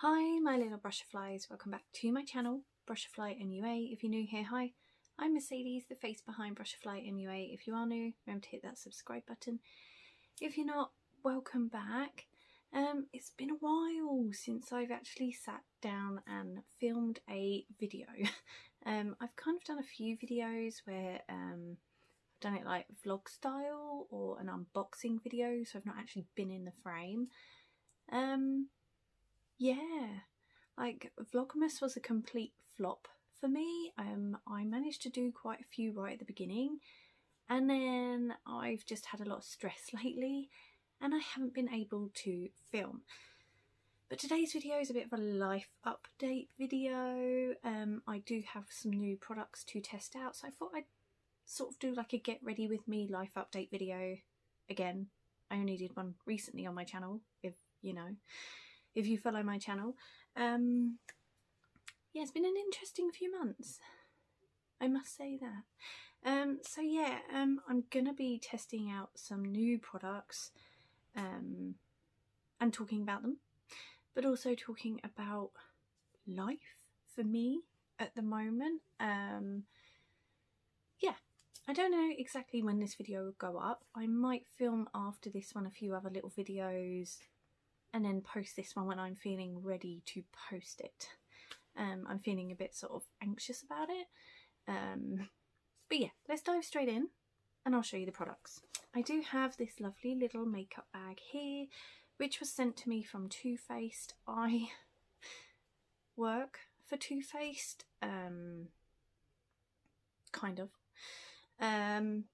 Hi my little Brushflies, welcome back to my channel, Brushfly MUA. If you're new here, hi, I'm Mercedes, the face behind Brushfly MUA. If you are new, remember to hit that subscribe button. If you're not, welcome back. It's been a while since I've actually sat down and filmed a video. I've kind of done a few videos where I've done it like vlog style or an unboxing video, so I've not actually been in the frame. Yeah, like Vlogmas was a complete flop for me. I managed to do quite a few right at the beginning, and then I've just had a lot of stress lately and I haven't been able to film. But today's video is a bit of a life update video. I do have some new products to test out, so I thought I'd sort of do like a get ready with me life update video again. I only did one recently on my channel, if you follow my channel. Yeah, it's been an interesting few months, I must say that. So yeah, I'm gonna be testing out some new products and talking about them, but also talking about life for me at the moment. Yeah, I don't know exactly when this video will go up. I might film after this one a few other little videos and then post this one when I'm feeling ready to post it. I'm feeling a bit sort of anxious about it. But yeah, let's dive straight in and I'll show you the products. I do have this lovely little makeup bag here, which was sent to me from Too Faced. I work for Too Faced, kind of. And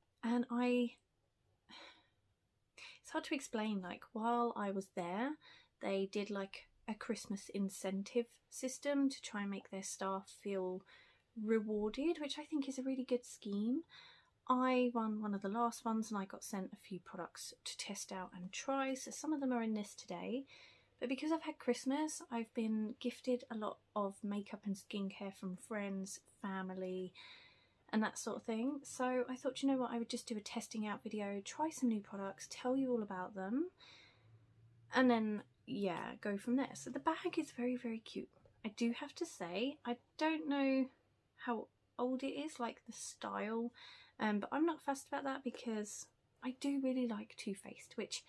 it's hard to explain, like while I was there, they did like a Christmas incentive system to try and make their staff feel rewarded, which I think is a really good scheme. I won one of the last ones and I got sent a few products to test out and try, so some of them are in this today. But because I've had Christmas, I've been gifted a lot of makeup and skincare from friends, family and that sort of thing. So I thought, you know what, I would just do a testing out video, try some new products, tell you all about them, and then yeah, go from there. So the bag is very, very cute. I do have to say, I don't know how old it is, like the style, but I'm not fussed about that because I do really like Too Faced, which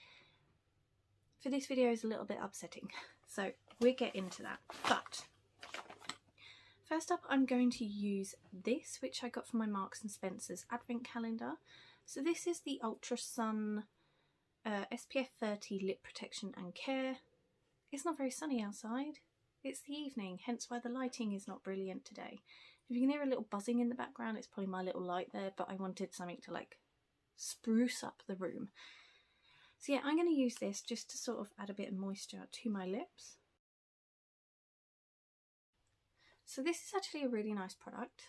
for this video is a little bit upsetting. So we'll get into that. But first up, I'm going to use this, which I got from my Marks and Spencer's advent calendar. So this is the Ultra Sun SPF 30 Lip Protection and Care. It's not very sunny outside. It's the evening, hence why the lighting is not brilliant today. If you can hear a little buzzing in the background, it's probably my little light there, but I wanted something to like spruce up the room. So yeah, I'm going to use this just to sort of add a bit of moisture to my lips. So this is actually a really nice product.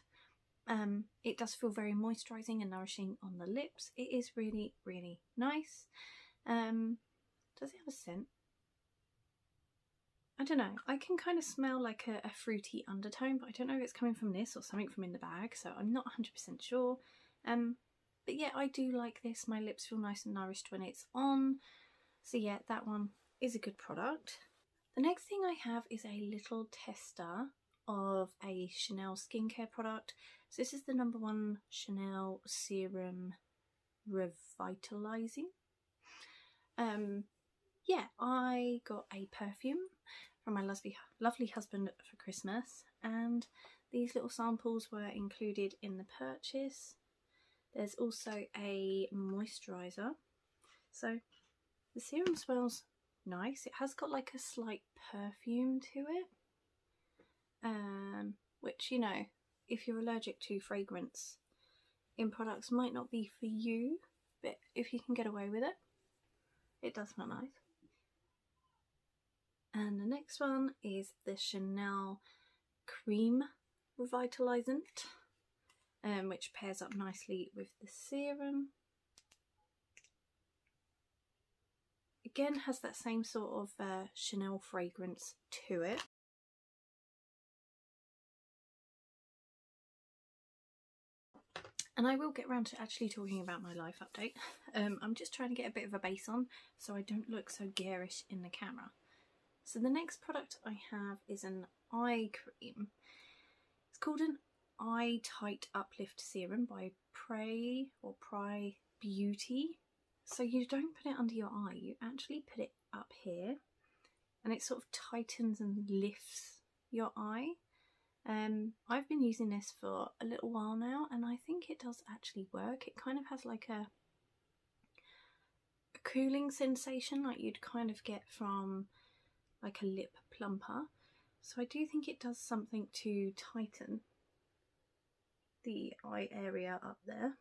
It does feel very moisturising and nourishing on the lips. It is really, really nice. Does it have a scent? I don't know. I can kind of smell like a fruity undertone, but I don't know if it's coming from this or something from in the bag, so I'm not 100% sure. But yeah, I do like this. My lips feel nice and nourished when it's on. So yeah, that one is a good product. The next thing I have is a little tester of a Chanel skincare product. So this is the #1 Chanel Serum Revitalizing. Yeah, I got a perfume from my lovely husband for Christmas, and these little samples were included in the purchase. There's also a moisturiser. So the serum smells nice. It has got like a slight perfume to it, which, you know, if you're allergic to fragrance in products might not be for you, but if you can get away with it, it does smell nice. And the next one is the Chanel Cream Revitalizant, which pairs up nicely with the serum. Again, has that same sort of Chanel fragrance to it. And I will get around to actually talking about my life update. I'm just trying to get a bit of a base on so I don't look so garish in the camera. So the next product I have is an eye cream. It's called an Eye Tight Uplift Serum by Pray Beauty. So you don't put it under your eye, you actually put it up here, and it sort of tightens and lifts your eye. I've been using this for a little while now, and I think it does actually work. It kind of has like a cooling sensation like you'd kind of get from like a lip plumper. So I do think it does something to tighten the eye area up there.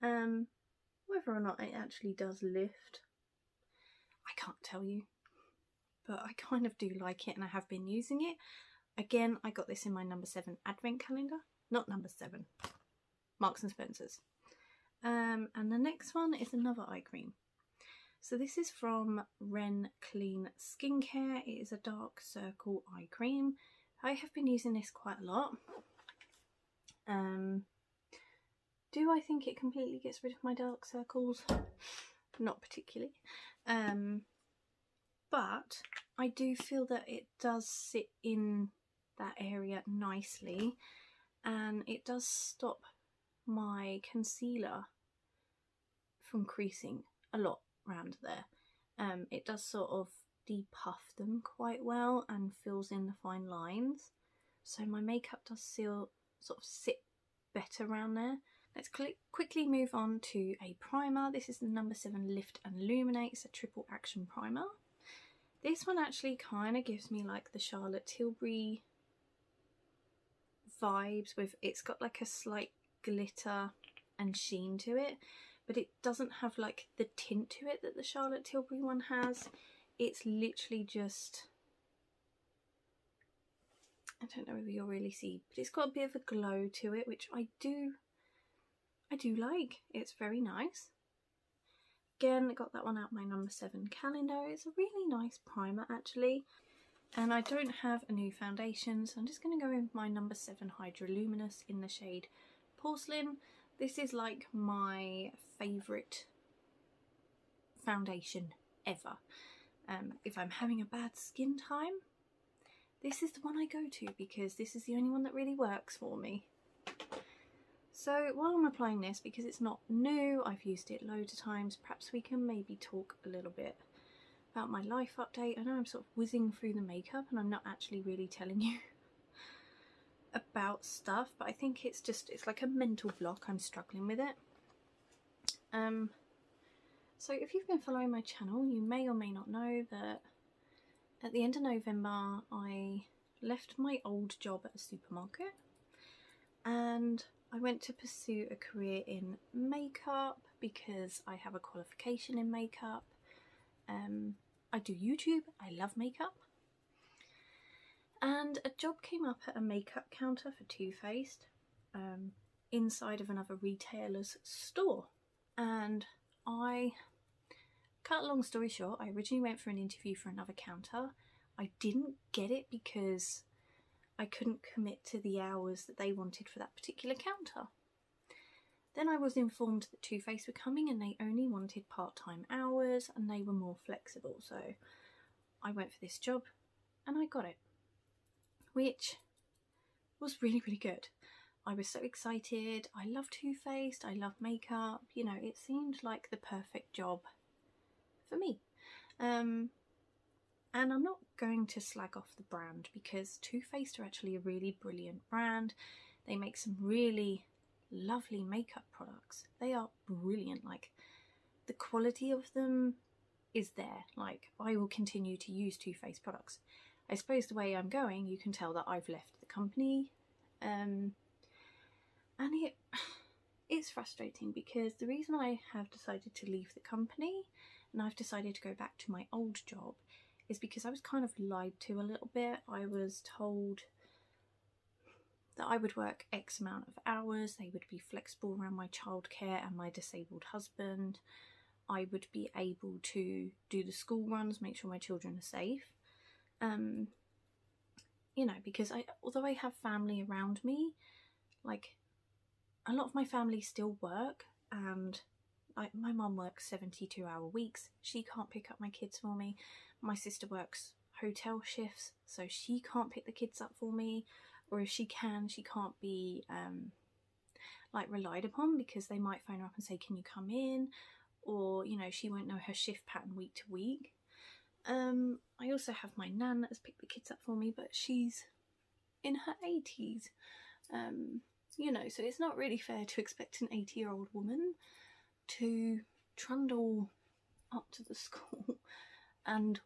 Whether or not it actually does lift, I can't tell you, but I kind of do like it and I have been using it. Again, I got this in my number 7 advent calendar, not number 7, Marks and Spencer's. And the next one is another eye cream. So this is from Ren Clean Skincare. It is a dark circle eye cream. I have been using this quite a lot. Do I think it completely gets rid of my dark circles? Not particularly. But I do feel that it does sit in that area nicely, and it does stop my concealer from creasing a lot around there. It does sort of depuff them quite well and fills in the fine lines, so my makeup does sort of sit better around there. Let's quickly move on to a primer. This is the number 7 Lift and Illuminate. It's a triple action primer. This one actually kind of gives me like the Charlotte Tilbury vibes. It's got like a slight glitter and sheen to it, but it doesn't have like the tint to it that the Charlotte Tilbury one has. It's literally just, I don't know whether you'll really see, but it's got a bit of a glow to it, which I do like. It's very nice. Again, I got that one out my number 7 calendar. It's a really nice primer actually. And I don't have a new foundation, so I'm just going to go in with my number 7 Hydra Luminous in the shade Porcelain. This is like my favourite foundation ever. If I'm having a bad skin time, this is the one I go to because this is the only one that really works for me. So while I'm applying this, because it's not new, I've used it loads of times, perhaps we can maybe talk a little bit about my life update. I know I'm sort of whizzing through the makeup and I'm not actually really telling you about stuff, but I think it's like a mental block. I'm struggling with it. So if you've been following my channel, you may or may not know that at the end of November I left my old job at a supermarket and I went to pursue a career in makeup because I have a qualification in makeup. I do YouTube, I love makeup. And a job came up at a makeup counter for Too Faced inside of another retailer's store. And I, cut a long story short, I originally went for an interview for another counter. I didn't get it because I couldn't commit to the hours that they wanted for that particular counter. Then I was informed that Too Faced were coming and they only wanted part-time hours and they were more flexible. So I went for this job and I got it, which was really, really good. I was so excited. I love Too Faced, I love makeup, you know, it seemed like the perfect job for me. And I'm not going to slag off the brand because Too Faced are actually a really brilliant brand. They make some really lovely makeup products. They are brilliant. Like, the quality of them is there. Like, I will continue to use Too Faced products. I suppose the way I'm going, you can tell that I've left the company. And it's frustrating because the reason I have decided to leave the company and I've decided to go back to my old job is because I was kind of lied to a little bit. I was told that I would work X amount of hours, they would be flexible around my childcare and my disabled husband. I would be able to do the school runs, make sure my children are safe. You know, because although I have family around me, like, a lot of my family still work, and like, my mum works 72-hour weeks. She can't pick up my kids for me. My sister works hotel shifts, so she can't pick the kids up for me, or if she can, she can't be like relied upon, because they might phone her up and say, can you come in, or you know, she won't know her shift pattern week to week. I also have my nan that has picked the kids up for me, but she's in her 80s, you know, so it's not really fair to expect an 80-year-old woman to trundle up to the school, and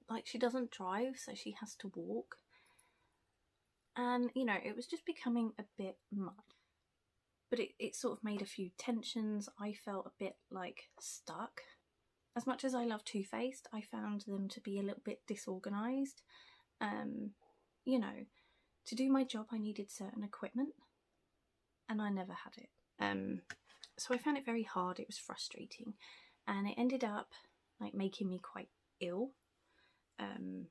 like, she doesn't drive, so she has to walk, and you know, it was just becoming a bit much. But it sort of made a few tensions. I felt a bit like stuck. As much as I love Too Faced, I found them to be a little bit disorganised. You know, to do my job I needed certain equipment, and I never had it. So I found it very hard. It was frustrating, and it ended up like making me quite ill. And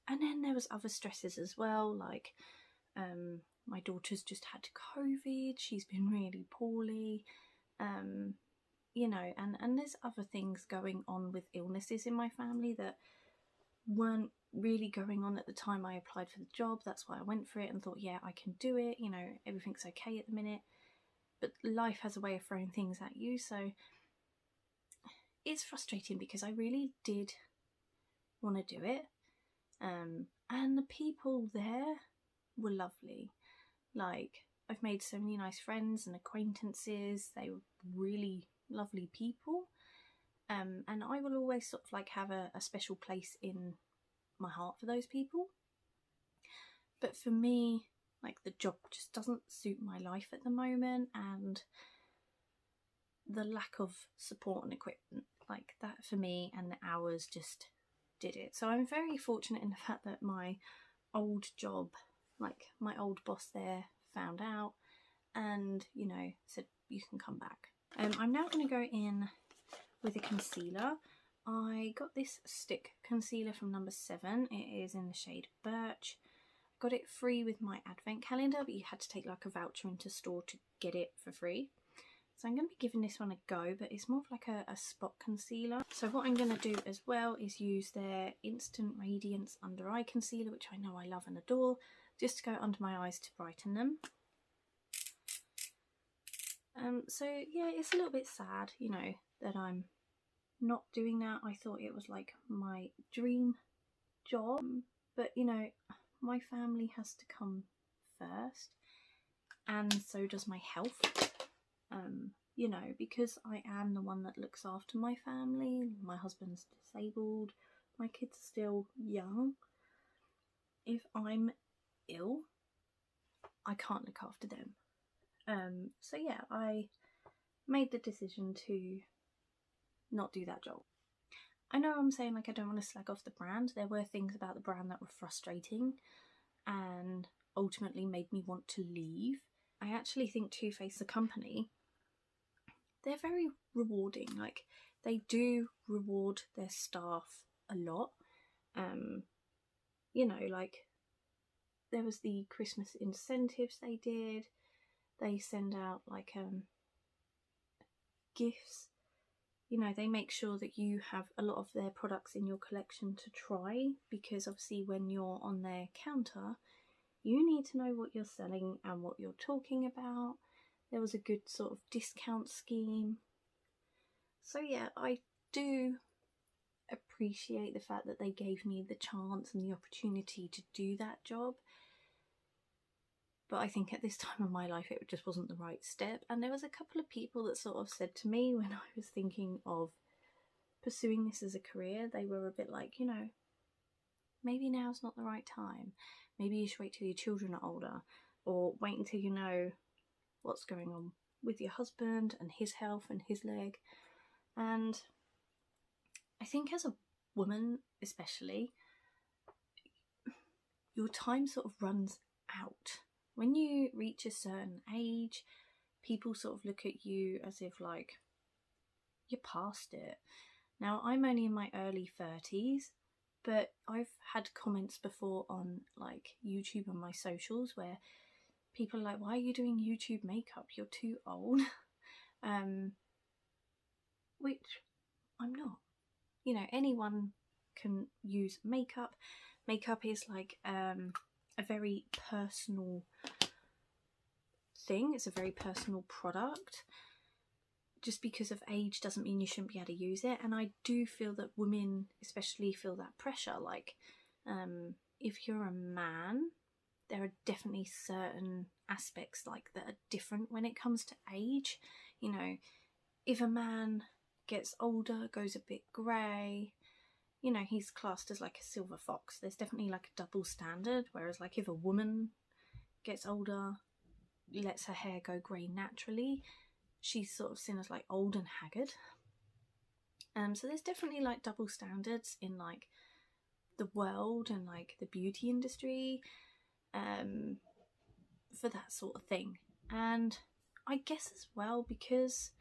then there was other stresses as well, like my daughter's just had COVID, she's been really poorly, you know, and there's other things going on with illnesses in my family that weren't really going on at the time I applied for the job. That's why I went for it and thought, yeah, I can do it, you know, everything's okay at the minute. But life has a way of throwing things at you, so it's frustrating because I really did want to do it. And the people there were lovely. Like, I've made so many nice friends and acquaintances. They were really lovely people. And I will always sort of like have a special place in my heart for those people. But for me, like, the job just doesn't suit my life at the moment, and the lack of support and equipment, like that for me, and the hours just did it. So I'm very fortunate in the fact that my old job, like my old boss there, found out and, you know, said you can come back. I'm now going to go in with a concealer. I got this stick concealer from number 7. It is in the shade Birch. I got it free with my advent calendar, but you had to take like a voucher into store to get it for free. So I'm going to be giving this one a go, but it's more of like a spot concealer. So what I'm going to do as well is use their Instant Radiance Under Eye Concealer, which I know I love and adore, just to go under my eyes to brighten them. So yeah, it's a little bit sad, you know, that I'm not doing that. I thought it was like my dream job, but you know, my family has to come first, and so does my health. You know, because I am the one that looks after my family. My husband's disabled, my kids are still young. If I'm ill, I can't look after them. So yeah, I made the decision to not do that job. I know I'm saying like I don't want to slag off the brand. There were things about the brand that were frustrating and ultimately made me want to leave. I actually think Too Faced, the company, they're very rewarding. Like, they do reward their staff a lot. You know, like, there was the Christmas incentives they did. They send out like gifts. You know, they make sure that you have a lot of their products in your collection to try, because obviously when you're on their counter, you need to know what you're selling and what you're talking about. There was a good sort of discount scheme. So yeah, I do appreciate the fact that they gave me the chance and the opportunity to do that job. But I think at this time of my life it just wasn't the right step. And there was a couple of people that sort of said to me when I was thinking of pursuing this as a career, they were a bit like, you know, maybe now's not the right time. Maybe you should wait till your children are older, or wait until you know what's going on with your husband and his health and his leg. And I think as a woman especially, your time sort of runs out. When you reach a certain age, people sort of look at you as if like you're past it. Now, I'm only in my early 30s, but I've had comments before on like YouTube and my socials where people are like, why are you doing YouTube makeup? You're too old. Which I'm not. You know, anyone can use makeup. makeup is like a very personal thing. It's a very personal product. Just because of age doesn't mean you shouldn't be able to use it. And I do feel that women especially feel that pressure. Like if you're a man, there are definitely certain aspects like that are different when it comes to age. You know, if a man gets older, goes a bit grey, you know, he's classed as like a silver fox. There's definitely like a double standard. Whereas like if a woman gets older, lets her hair go grey naturally, she's sort of seen as like old and haggard. So there's definitely like double standards in like the world and like the beauty industry for that sort of thing. And I guess as well, because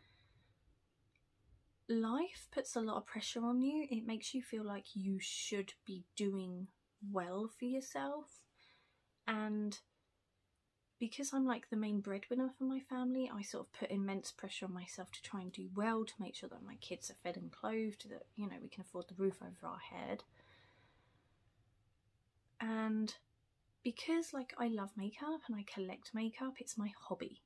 life puts a lot of pressure on you, it makes you feel like you should be doing well for yourself. And because I'm like the main breadwinner for my family, I sort of put immense pressure on myself to try and do well, to make sure that my kids are fed and clothed, that, you know, we can afford the roof over our head. And because like I love makeup and I collect makeup, it's my hobby.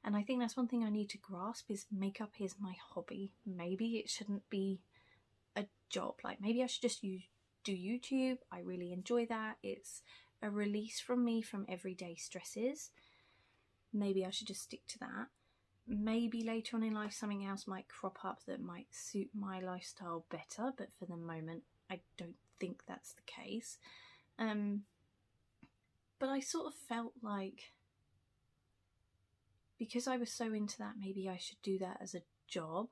And I think that's one thing I need to grasp, is makeup is my hobby. Maybe it shouldn't be a job. Like maybe I should just do YouTube. I really enjoy that. It's a release from me from everyday stresses. Maybe I should just stick to that. Maybe later on in life something else might crop up that might suit my lifestyle better, but for the moment I don't think that's the case. But I sort of felt like, because I was so into that, maybe I should do that as a job.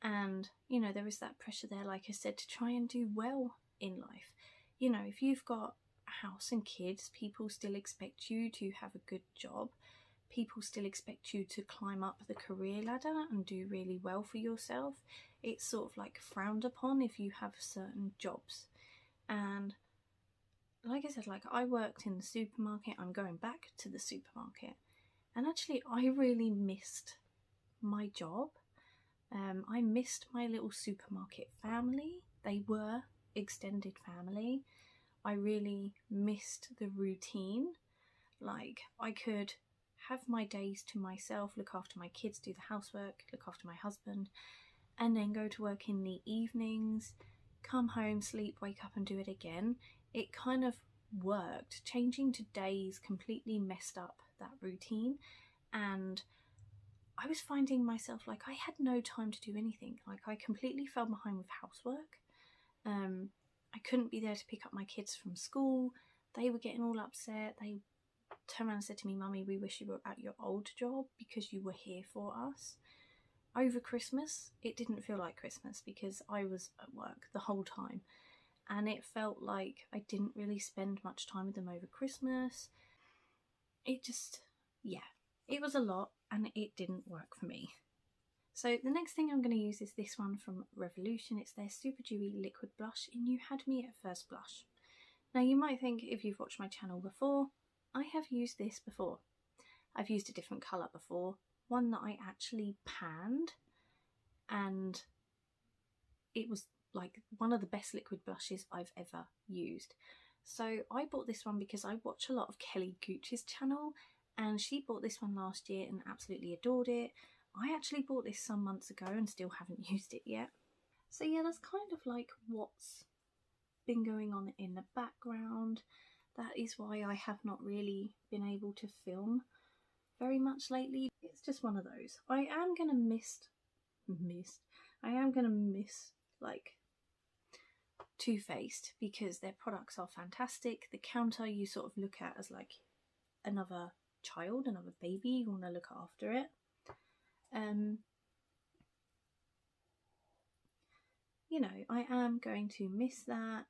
And, you know, there is that pressure there, like I said, to try and do well in life. You know, if you've got a house and kids, people still expect you to have a good job. People still expect you to climb up the career ladder and do really well for yourself. It's sort of like frowned upon if you have certain jobs. And like I said, like I worked in the supermarket. I'm going back to the supermarket. And actually, I really missed my job. I missed my little supermarket family. They were extended family. I really missed the routine. Like, I could have my days to myself, look after my kids, do the housework, look after my husband, and then go to work in the evenings, come home, sleep, wake up and do it again. It kind of worked. Changing to days completely messed up that routine, and I was finding myself like I had no time to do anything. Like I completely fell behind with housework. I couldn't be there to pick up my kids from school. They were getting all upset. They turned around and said to me, "Mummy, we wish you were at your old job because you were here for us." Over Christmas, it didn't feel like Christmas because I was at work the whole time. And it felt like I didn't really spend much time with them over Christmas. It just, yeah, it was a lot and it didn't work for me. So the next thing I'm going to use is this one from Revolution. It's their Super Dewy Liquid Blush in You Had Me at First Blush. Now you might think, if you've watched my channel before, I have used this before. I've used a different colour before, one that I actually panned, and it was like one of the best liquid blushes I've ever used. So I bought this one because I watch a lot of Kelly Gooch's channel, and she bought this one last year and absolutely adored it. I actually bought this some months ago and still haven't used it yet. So yeah, that's kind of like what's been going on in the background. That is why I have not really been able to film very much lately. It's just one of those. I am gonna miss like Too Faced because their products are fantastic. The counter you sort of look at as like another child, another baby. You want to look after it. You know, I am going to miss that.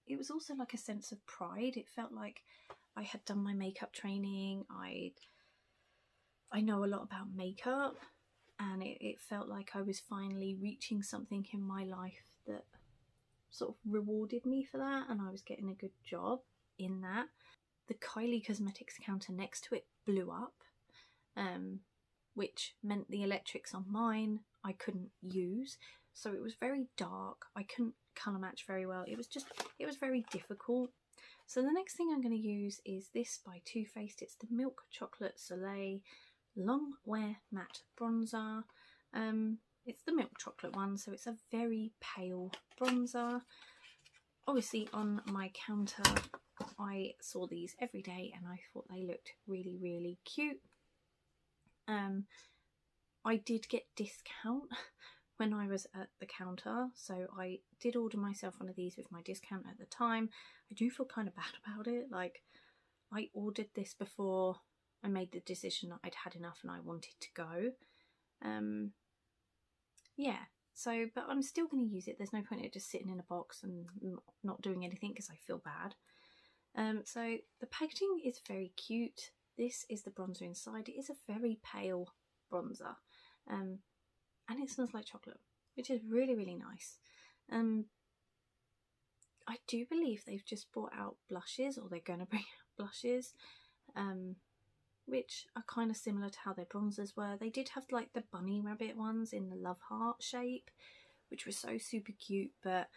It was also like a sense of pride. It felt like I had done my makeup training. I know a lot about makeup, and it felt like I was finally reaching something in my life that sort of rewarded me for that, and I was getting a good job in that. The Kylie Cosmetics counter next to it blew up, which meant the electrics on mine I couldn't use. so it was very dark. I couldn't colour match very well. It was very difficult. So the next thing I'm going to use is this by Too Faced. It's the Milk Chocolate Soleil Long Wear Matte Bronzer. It's the milk chocolate one, so it's a very pale bronzer. Obviously on my counter I saw these every day and I thought they looked really, really cute. I did get discount when I was at the counter, so I did order myself one of these with my discount at the time. I do feel kind of bad about it. Like, I ordered this before I made the decision that I'd had enough and I wanted to go. Yeah, so, but I'm still going to use it. There's no point in it just sitting in a box and not doing anything because I feel bad. So the packaging is very cute. This is the bronzer inside. It is a very pale bronzer, and it smells like chocolate, which is really, really nice. I do believe they've just brought out blushes, or they're going to bring out blushes, which are kind of similar to how their bronzers were. They did have like the bunny rabbit ones in the love heart shape, which was so super cute, but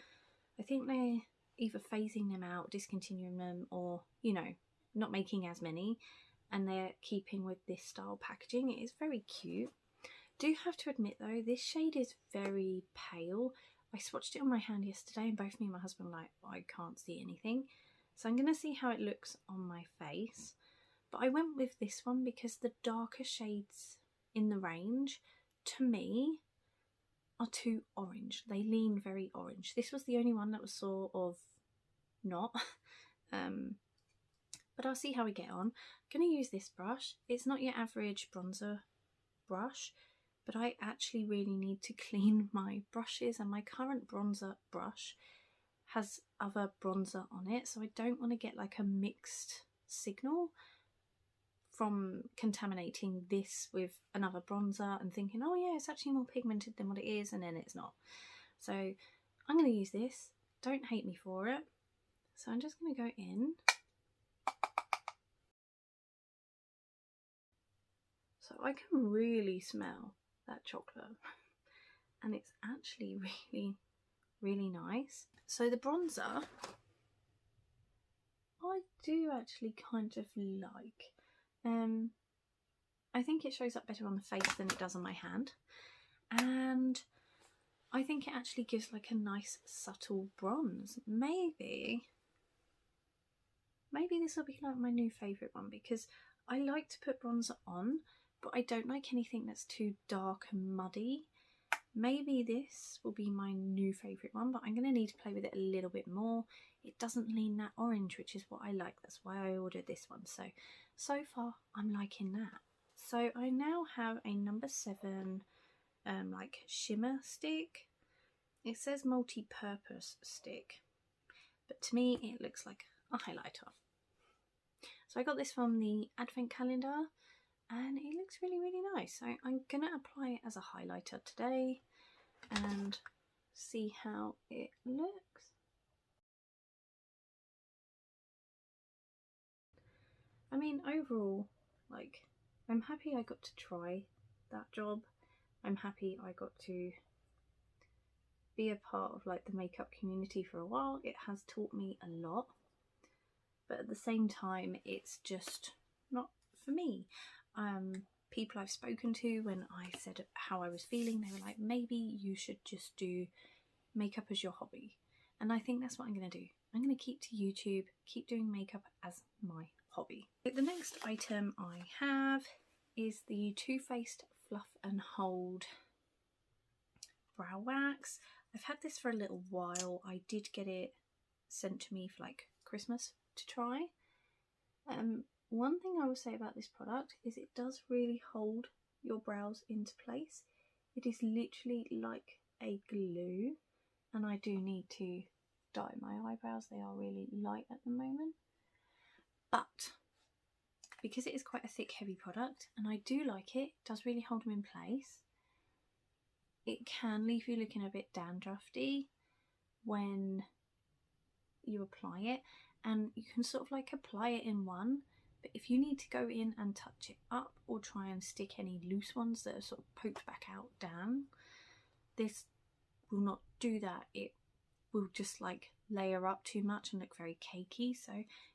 I think they're either phasing them out, discontinuing them, or, you know, not making as many, and they're keeping with this style packaging. It is very cute. Do have to admit though, this shade is very pale. I swatched it on my hand yesterday and both me and my husband were like, I can't see anything. So I'm going to see how it looks on my face. But I went with this one because the darker shades in the range, to me, are too orange. They lean very orange. This was the only one that was sort of not. But I'll see how we get on. I'm going to use this brush. It's not your average bronzer brush, but I actually really need to clean my brushes, and my current bronzer brush has other bronzer on it, so I don't want to get like a mixed signal from contaminating this with another bronzer and thinking, oh yeah, it's actually more pigmented than what it is, and then it's not. So I'm going to use this. Don't hate me for it. So I'm just going to go in. So I can really smell that chocolate, and it's actually really, really nice. So the bronzer, I do actually kind of like. I think it shows up better on the face than it does on my hand, and I think it actually gives like a nice subtle bronze. Maybe this will be like my new favourite one, because I like to put bronzer on, but I don't like anything that's too dark and muddy. Maybe this will be my new favourite one, but I'm going to need to play with it a little bit more. It doesn't lean that orange, which is what I like. That's why I ordered this one. So far I'm liking that. So I now have a number 7 like shimmer stick. It says multi-purpose stick, but to me it looks like a highlighter. So I got this from the advent calendar, and it looks really, really nice. So I'm going to apply it as a highlighter today and see how it looks. I mean, overall, like, I'm happy I got to try that job. I'm happy I got to be a part of like the makeup community for a while. It has taught me a lot, but at the same time it's just not for me. People I've spoken to, when I said how I was feeling, they were like, maybe you should just do makeup as your hobby. And I think that's what I'm going to do. I'm going to keep to YouTube, keep doing makeup as my hobby. The next item I have is the Too Faced Fluff and Hold brow wax. I've had this for a little while. I did get it sent to me for like Christmas to try. One thing I will say about this product is it does really hold your brows into place. It is literally like a glue, and I do need to dye my eyebrows. They are really light at the moment, but because it is quite a thick, heavy product and I do like it, it does really hold them in place. It can leave you looking a bit dandruffy when you apply it, and you can sort of like apply it in one, but if you need to go in and touch it up or try and stick any loose ones that are sort of poked back out down, this will not do that. It will just like layer up too much and look very cakey. So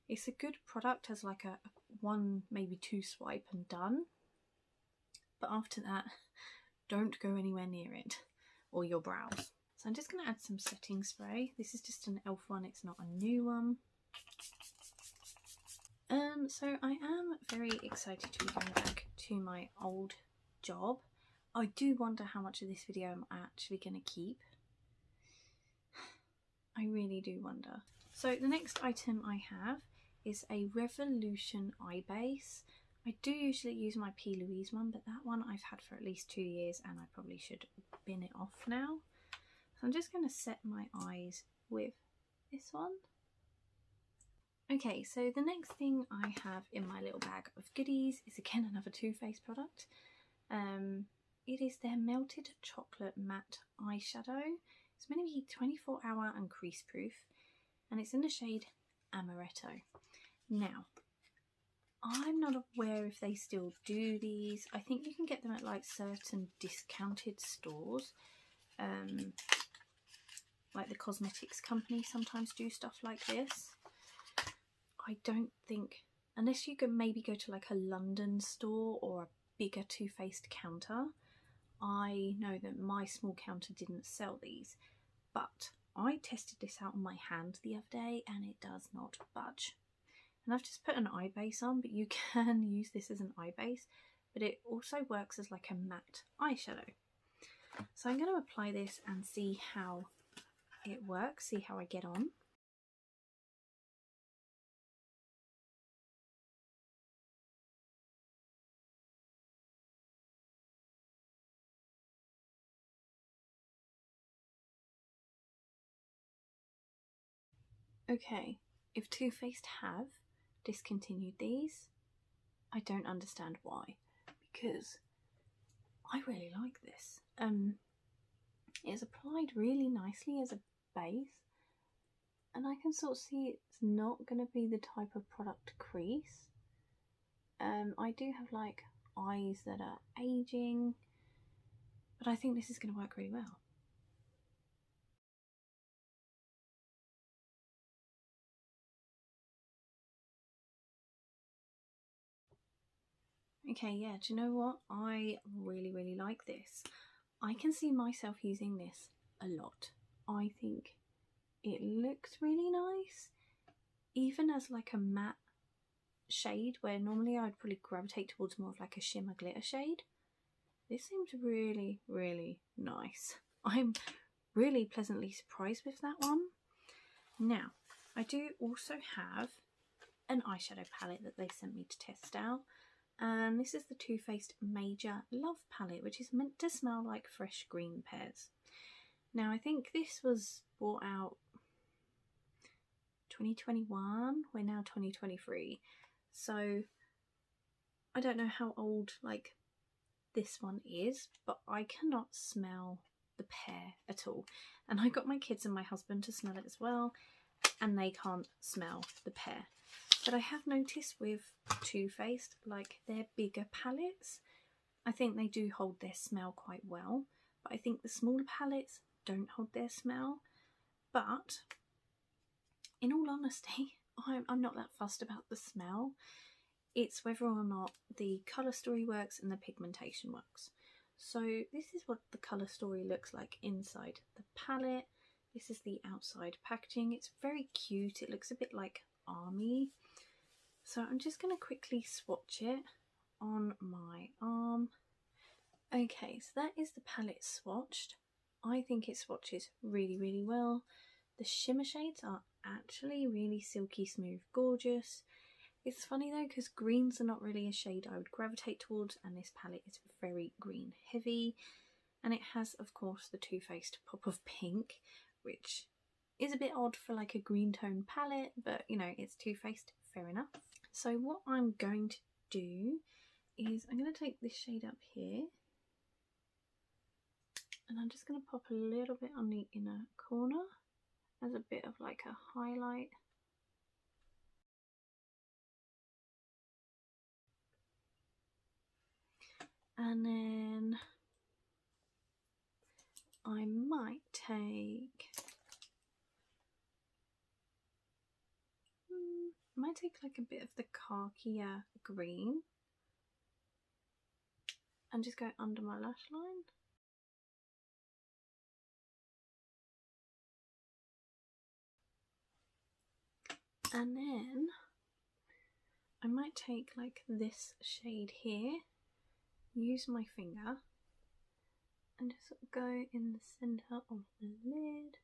it's a good product as like a one, maybe two swipe and done. But after that, don't go anywhere near it or your brows. So I'm just going to add some setting spray. This is just an e.l.f. one, it's not a new one. So I am very excited to be going back to my old job. I do wonder how much of this video I'm actually going to keep. I really do wonder. So the next item I have is a Revolution eye base. I do usually use my P. Louise one, but that one I've had for at least 2 years and I probably should bin it off now. So I'm just going to set my eyes with this one. Okay, so the next thing I have in my little bag of goodies is again another Too Faced product. It is their Melted Chocolate Matte Eyeshadow. It's meant to be 24-hour and crease proof, and it's in the shade Amaretto. Now, I'm not aware if they still do these. I think you can get them at like certain discounted stores. Like the cosmetics company sometimes do stuff like this. I don't think, unless you can maybe go to like a London store or a bigger Too Faced counter. I know that my small counter didn't sell these, but I tested this out on my hand the other day and it does not budge. And I've just put an eye base on, but you can use this as an eye base, but it also works as like a matte eyeshadow. So I'm going to apply this and see how it works, see how I get on. Okay, if Too Faced have discontinued these, I don't understand why, because I really like this. It's applied really nicely as a base, and I can sort of see it's not going to be the type of product to crease. I do have like eyes that are aging, but I think this is going to work really well. Okay, yeah, do you know what? I really like this. I can see myself using this a lot. I think it looks really nice, even as like a matte shade, where normally I'd probably gravitate towards more of like a shimmer glitter shade. This seems really nice. I'm really pleasantly surprised with that one. Now, I do also have an eyeshadow palette that they sent me to test out. And this is the Too Faced Major Love palette, which is meant to smell like fresh green pears. Now, I think this was brought out 2021. We're now 2023. So, I don't know how old like this one is, but I cannot smell the pear at all. And I got my kids and my husband to smell it as well, and they can't smell the pear. But I have noticed with Too Faced, like their bigger palettes, I think they do hold their smell quite well. But I think the smaller palettes don't hold their smell. But in all honesty, I'm not that fussed about the smell. It's whether or not the colour story works and the pigmentation works. So this is what the colour story looks like inside the palette. This is the outside packaging. It's very cute. It looks a bit like army. So I'm just going to quickly swatch it on my arm. Okay, so that is the palette swatched. I think it swatches really well. The shimmer shades are actually really silky smooth, gorgeous. It's funny though, because greens are not really a shade I would gravitate towards, and this palette is very green heavy. And it has, of course, the Too Faced pop of pink, which is a bit odd for like a green tone palette, but you know, it's Too Faced, fair enough. So what I'm going to do is I'm going to take this shade up here, and I'm just going to pop a little bit on the inner corner as a bit of like a highlight. And then I might take like a bit of the khaki green and just go under my lash line. And then I might take like this shade here, use my finger and just sort of go in the centre of the lid.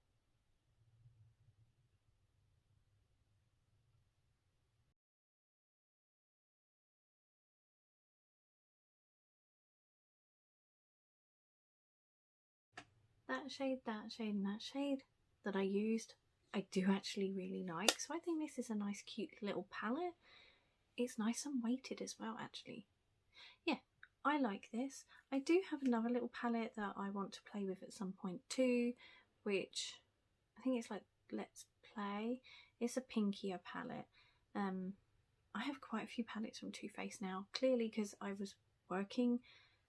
That shade, that shade and that shade that I used, I do actually really like. So I think this is a nice cute little palette. It's nice and weighted as well actually. Yeah, I like this. I do have another little palette that I want to play with at some point too, which I think it's like Let's Play. It's a pinkier palette. I have quite a few palettes from Too Faced now, clearly because I was working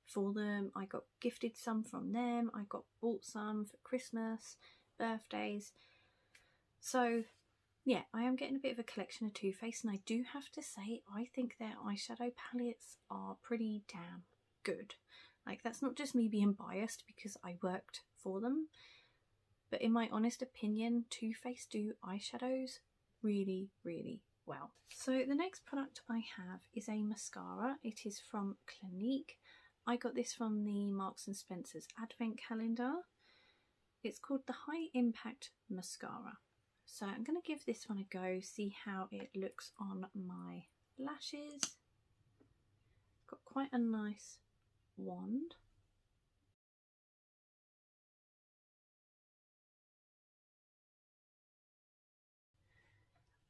for them. I got gifted some from them. I got bought some for Christmas, birthdays. So yeah, I am getting a bit of a collection of Too Faced, and I do have to say I think their eyeshadow palettes are pretty damn good. Like, that's not just me being biased because I worked for them, but in my honest opinion, Too Faced do eyeshadows really, really well. So the next product I have is a mascara. It is from Clinique. I got this from the Marks and Spencer's advent calendar. It's called the High Impact Mascara. So I'm going to give this one a go, see how it looks on my lashes. Got quite a nice wand.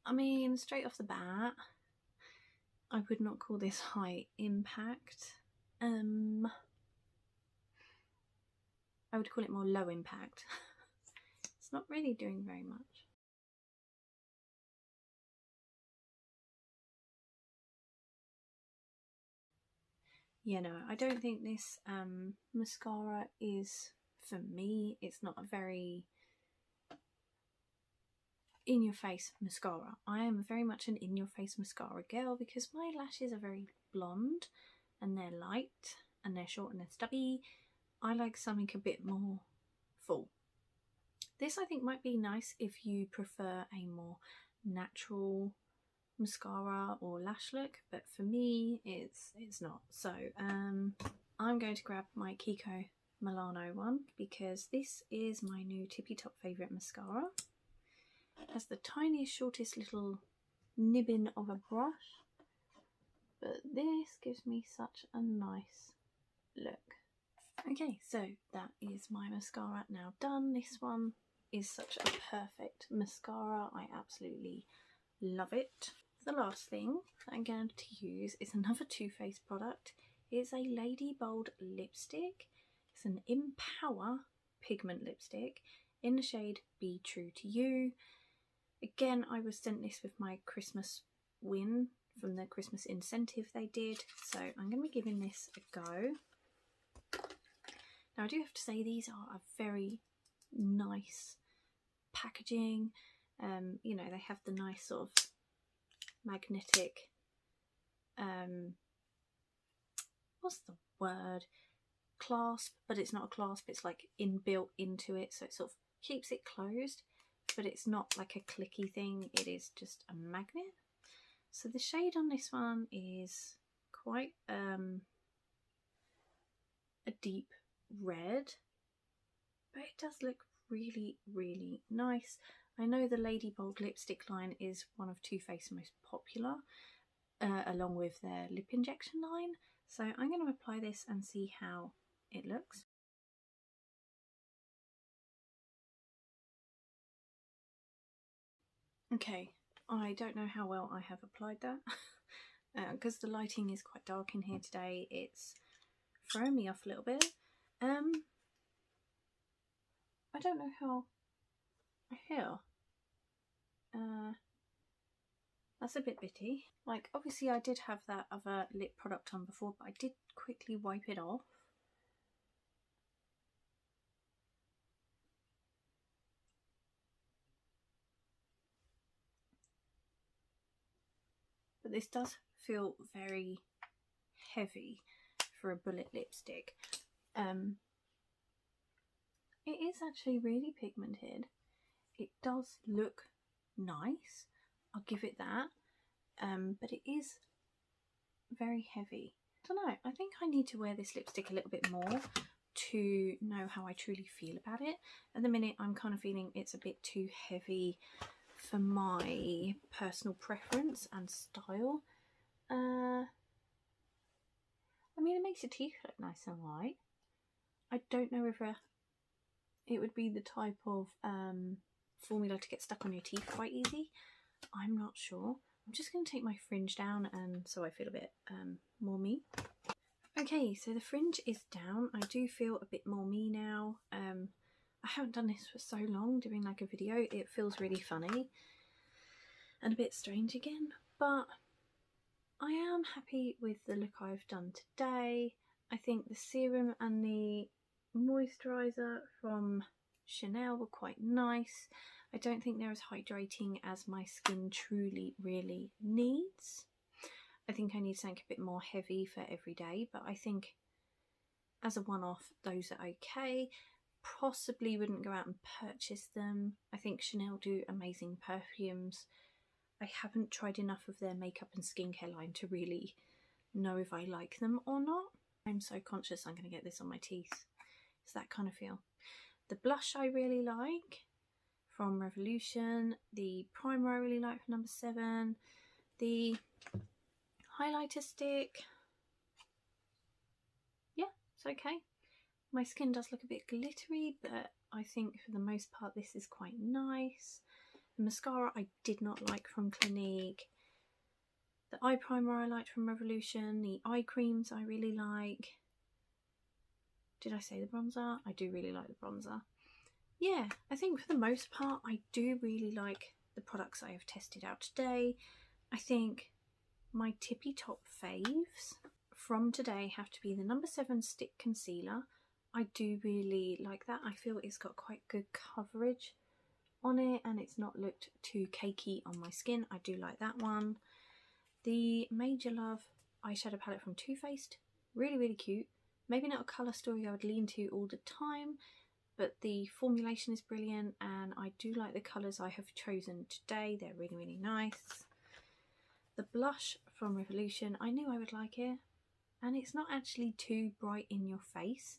I mean, straight off the bat, I would not call this high impact. I would call it more low impact. It's not really doing very much. Yeah, no, I don't think this mascara is for me. It's not a very in-your-face mascara. I am very much an in-your-face mascara girl because my lashes are very blonde and they're light and they're short and they're stubby. I like something a bit more full. This I think might be nice if you prefer a more natural mascara or lash look, but for me it's not. So I'm going to grab my Kiko Milano one because this is my new tippy top favourite mascara. It has the tiniest, shortest little nibbin of a brush, but this gives me such a nice look. Okay, so that is my mascara now done. This one is such a perfect mascara. I absolutely love it. The last thing that I'm going to use is another Too Faced product. It's a Lady Bold lipstick. It's an Empower pigment lipstick in the shade Be True to You. Again, I was sent this with my Christmas win from the Christmas incentive they did, so I'm going to be giving this a go. Now I do have to say these are a very nice packaging. You know, they have the nice sort of magnetic, what's the word, clasp, but it's not a clasp, it's like inbuilt into it, so it sort of keeps it closed, but it's not like a clicky thing, it is just a magnet. So the shade on this one is quite a deep red, but it does look really, really nice. I know the Lady Bold lipstick line is one of Too Faced's most popular, along with their lip injection line. So I'm going to apply this and see how it looks. Okay, I don't know how well I have applied that because the lighting is quite dark in here today. It's throwing me off a little bit. I don't know how. Here. That's a bit bitty. Like, obviously I did have that other lip product on before, but I did quickly wipe it off. but this does feel very heavy for a bullet lipstick. It is actually really pigmented. It does look nice, I'll give it that, but it is very heavy. I don't know, I think I need to wear this lipstick a little bit more to know how I truly feel about it. At the minute I'm kind of feeling it's a bit too heavy for my personal preference and style. I mean, it makes your teeth look nice and white. I don't know whether it would be the type of formula to get stuck on your teeth quite easy. I'm not sure. I'm just going to take my fringe down and so I feel a bit more me. Okay, so the fringe is down. I do feel a bit more me now. I haven't done this for so long, doing like a video. It feels really funny and a bit strange again, but I am happy with the look I've done today. I think the serum and the moisturiser from Chanel were quite nice. I don't think they're as hydrating as my skin truly really needs. I think I need something a bit more heavy for every day, but I think as a one-off those are okay. Possibly wouldn't go out and purchase them. I think Chanel do amazing perfumes. I haven't tried enough of their makeup and skincare line to really know if I like them or not. I'm so conscious I'm going to get this on my teeth. It's that kind of feel. The blush I really like from Revolution. The primer I really like from number 7. The highlighter stick. Yeah, it's okay. My skin does look a bit glittery, but I think for the most part this is quite nice. The mascara I did not like from Clinique. The eye primer I liked from Revolution. The eye creams I really like. Did I say the bronzer? I do really like the bronzer. Yeah, I think for the most part I do really like the products I have tested out today. I think my tippy top faves from today have to be the number 7 stick concealer. I do really like that. I feel it's got quite good coverage on it and it's not looked too cakey on my skin. I do like that one. The Major Love eyeshadow palette from Too Faced, really really cute. Maybe not a colour story I would lean to all the time, but the formulation is brilliant and I do like the colours I have chosen today. They're really really nice. The blush from Revolution, I knew I would like it, and it's not actually too bright in your face,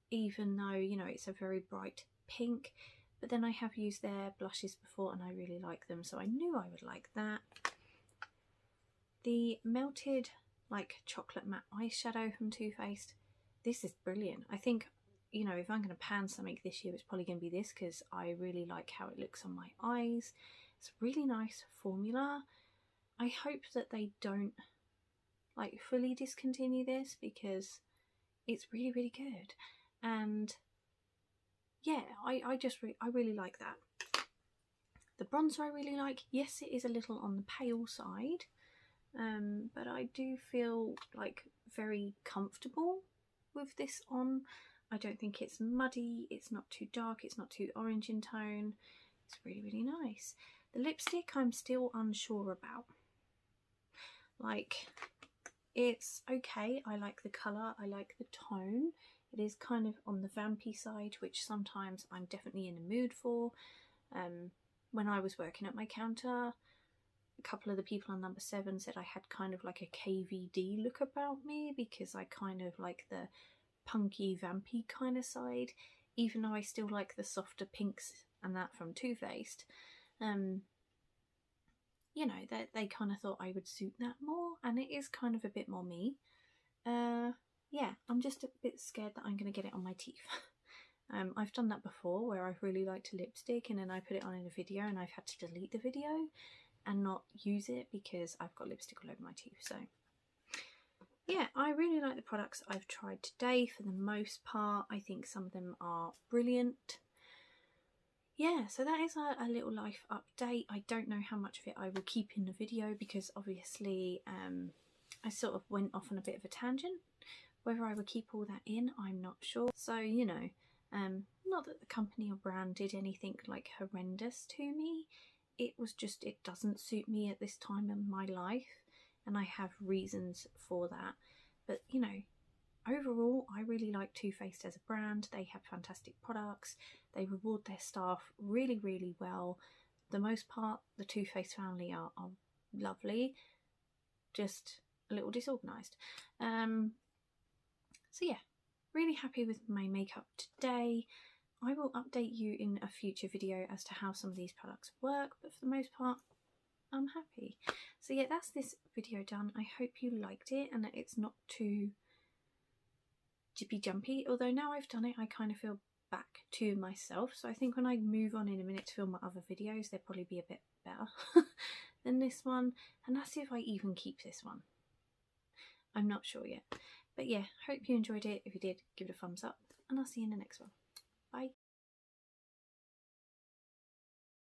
even though, you know, it's a very bright pink. But then I have used their blushes before and I really like them, so I knew I would like that. The melted like chocolate matte eyeshadow from Too Faced, this is brilliant. I think, you know, if I'm going to pan something this year, it's probably going to be this because I really like how it looks on my eyes. It's a really nice formula. I hope that they don't like fully discontinue this because it's really really good, and yeah, I really like that. The bronzer I really like. Yes, it is a little on the pale side, but I do feel like very comfortable with this on. I don't think it's muddy, it's not too dark, it's not too orange in tone. It's really really nice. The lipstick I'm still unsure about. Like, it's okay, I like the colour, I like the tone. It is kind of on the vampy side, which sometimes I'm definitely in the mood for. When I was working at my counter, a couple of the people on number 7 said I had kind of like a KVD look about me because I kind of like the punky vampy kind of side, even though I still like the softer pinks and that from Too Faced. You know, they kind of thought I would suit that more, and it is kind of a bit more me. Yeah, I'm just a bit scared that I'm going to get it on my teeth. I've done that before where I've really liked a lipstick and then I put it on in a video and I've had to delete the video and not use it because I've got lipstick all over my teeth. So yeah, I really like the products I've tried today for the most part. I think some of them are brilliant. Yeah, so that is a little life update. I don't know how much of it I will keep in the video because obviously I sort of went off on a bit of a tangent. Whether I would keep all that in, I'm not sure. So, you know, not that the company or brand did anything like horrendous to me. It was just, it doesn't suit me at this time in my life. and I have reasons for that. But you know, overall, I really like Too Faced as a brand. They have fantastic products. They reward their staff really, really well. For the most part, the Too Faced family are lovely, just a little disorganised. So yeah, really happy with my makeup today. I will update you in a future video as to how some of these products work, but for the most part, I'm happy. So yeah, that's this video done. I hope you liked it and that it's not too jippy jumpy, although now I've done it I kind of feel back to myself, so I think when I move on in a minute to film my other videos they'll probably be a bit better than this one, and I'll see if I even keep this one. I'm not sure yet, but yeah, hope you enjoyed it. If you did, give it a thumbs up and I'll see you in the next one. Bye.